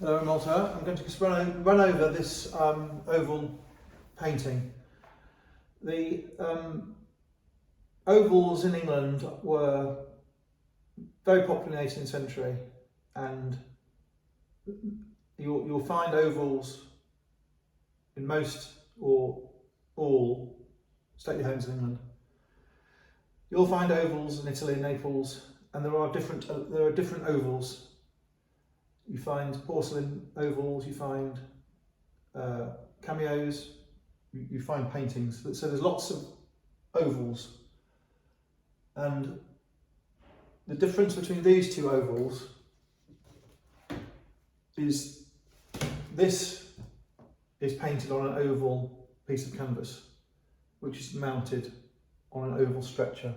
Hello, Malta. I'm going to just run over this oval painting. The ovals in England were very popular in the 18th century, and you'll find ovals in most or all stately homes in England. You'll find ovals in Italy, Naples, and there are different ovals. You find porcelain ovals, you find cameos, you find paintings. So there's lots of ovals. And the difference between these two ovals is this is painted on an oval piece of canvas, which is mounted on an oval stretcher.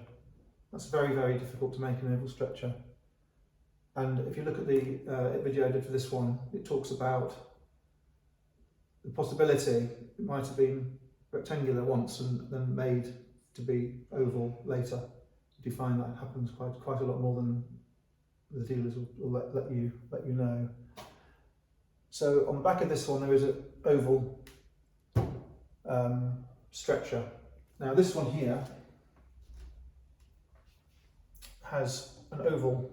That's very, very difficult to make an oval stretcher. And if you look at the video I did for this one, it talks about the possibility it might have been rectangular once and then made to be oval later. You do find that happens quite a lot more than the dealers will let you know. So on the back of this one there is an oval stretcher. Now this one here has an oval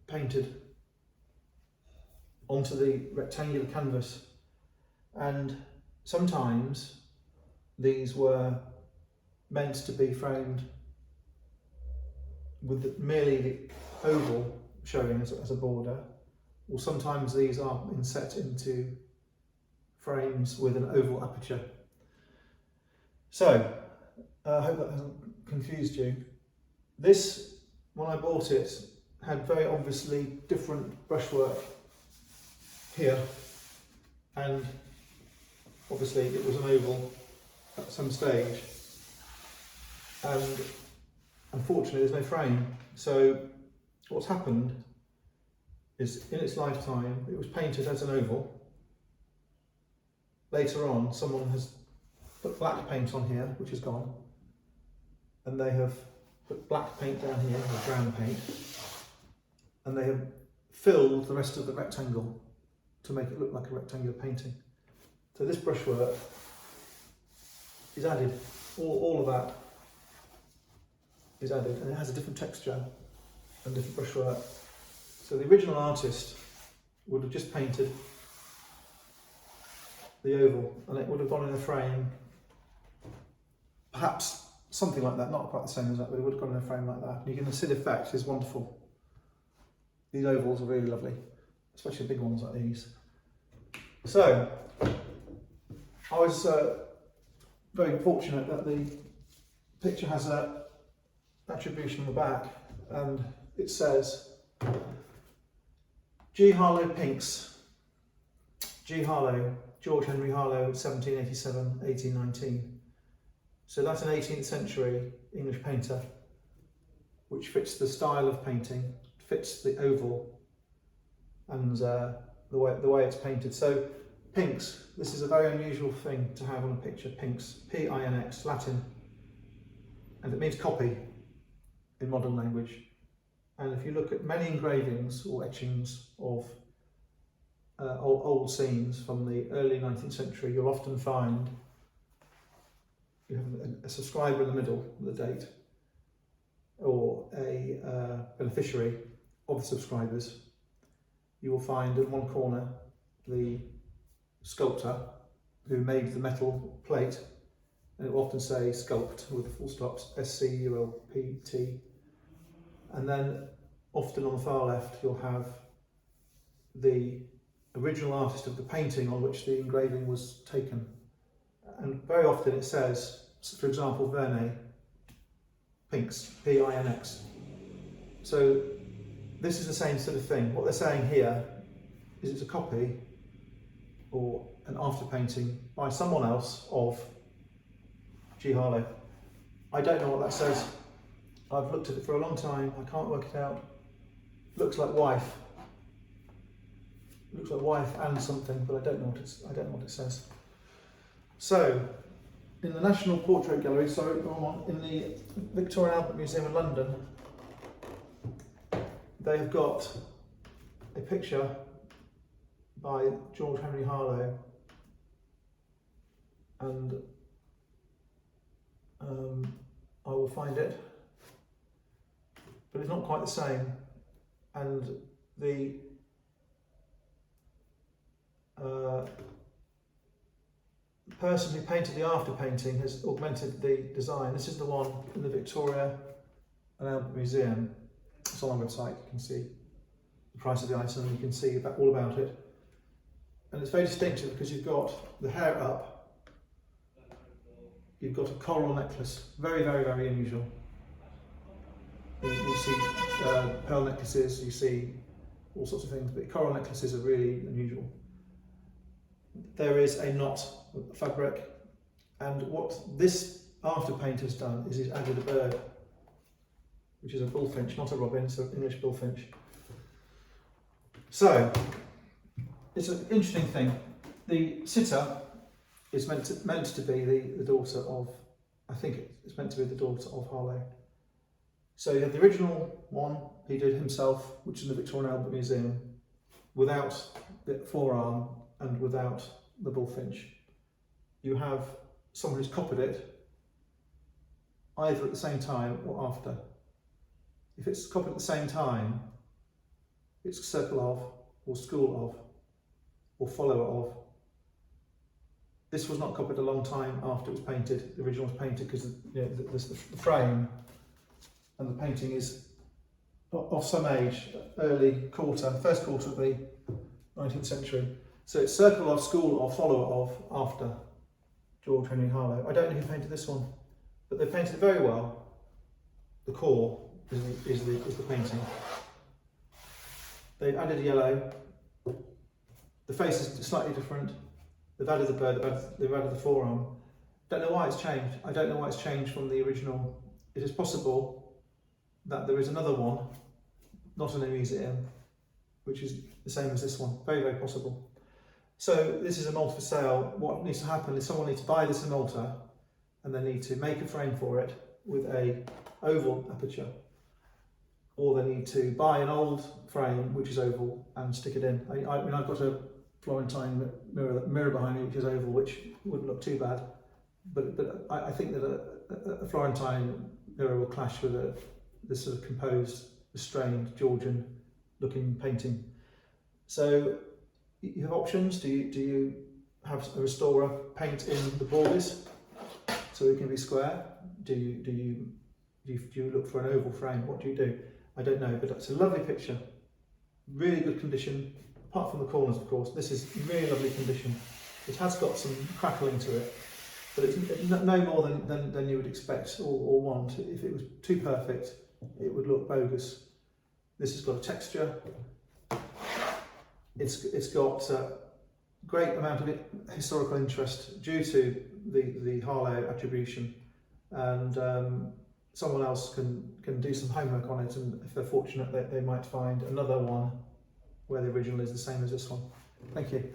painted onto the rectangular canvas, and sometimes these were meant to be framed with merely the oval showing as a border, or sometimes these are inset into frames with an oval aperture. So I hope that hasn't confused you. This, when I bought it, had very obviously different brushwork here, and obviously it was an oval at some stage, and unfortunately there's no frame. So what's happened is in its lifetime it was painted as an oval. Later on someone has put black paint on here, which is gone, and they have put black paint down here, or brown paint, and they have filled the rest of the rectangle to make it look like a rectangular painting. So this brushwork is added, all of that is added, and it has a different texture and different brushwork. So the original artist would have just painted the oval, and it would have gone in a frame, perhaps something like that, not quite the same as that, but it would have gone in a frame like that. And you can see the effect is wonderful. These ovals are really lovely, especially big ones like these. So, I was very fortunate that the picture has an attribution on the back, and it says, G. Harlow Pinks. G. Harlow, George Henry Harlow, 1787-1819. So that's an 18th century English painter, which fits the style of painting, fits the oval, and the way it's painted. So pinks, this is a very unusual thing to have on a picture. Pinks, P-I-N-X, Latin, and it means copy in modern language. And if you look at many engravings or etchings of old scenes from the early 19th century, you'll often find you have a subscriber in the middle with the date, or a beneficiary of the subscribers. You will find in one corner the sculptor who made the metal plate, and it will often say sculpt with the full stops, S-C-U-L-P-T. And then often on the far left you'll have the original artist of the painting on which the engraving was taken. And very often it says, for example, Vernet, Pinks, P-I-N-X. So this is the same sort of thing. What they're saying here is it's a copy or an after painting by someone else of G. Harlow. I don't know what that says. I've looked at it for a long time. I can't work it out. Looks like wife. Looks like wife and something, but I don't know what it says. So, in the National Portrait Gallery, in the Victoria and Albert Museum in London, they have got a picture by George Henry Harlow, and I will find it, but it's not quite the same, and the person who painted the after painting has augmented the design. This is the one in the Victoria and Albert Museum. It's on our website. You can see the price of the item, you can see all about it, and it's very distinctive because you've got the hair up, you've got a coral necklace, very, very, very unusual. You see pearl necklaces, you see all sorts of things, but coral necklaces are really unusual. There is a knot of fabric, and what this after paint has done is he's added a bird, which is a bullfinch, not a robin, so English bullfinch. So it's an interesting thing. The sitter is meant to be the daughter of, I think it's meant to be the daughter of Harlow. So you have the original one he did himself, which is in the Victoria and Albert Museum, without the forearm and without the bullfinch. You have someone who's copied it either at the same time or after. If it's copied at the same time, it's circle of, or school of, or follower of. This was not copied a long time after it was painted. The original was painted because the frame and the painting is of some age, first quarter of the 19th century. So it's circle of, school of, follower of, after George Henry Harlow. I don't know who painted this one, but they painted it very well. The core is the painting. They've added yellow. The face is slightly different. They've added the bird, they've added the forearm. Don't know why it's changed. I don't know why it's changed from the original. It is possible that there is another one, not in a museum, which is the same as this one. Very, very possible. So this is a Malta for sale. What needs to happen is someone needs to buy this in Malta, and they need to make a frame for it with a oval aperture, or they need to buy an old frame which is oval and stick it in. I mean, I've got a Florentine mirror behind me which is oval, which wouldn't look too bad, but I think that a Florentine mirror will clash with this sort of composed, restrained, Georgian looking painting. So you have options. Do you have a restorer paint in the borders so it can be square? Do you look for an oval frame? What do you do? I don't know, but it's a lovely picture, really good condition, apart from the corners, of course. This is really lovely condition. It has got some crackling to it, but it's no more than you would expect or want. If it was too perfect, it would look bogus. This has got a texture. It's got a great amount of historical interest due to the Harlow attribution, and someone else can do some homework on it, and if they're fortunate, they might find another one where the original is the same as this one. Thank you.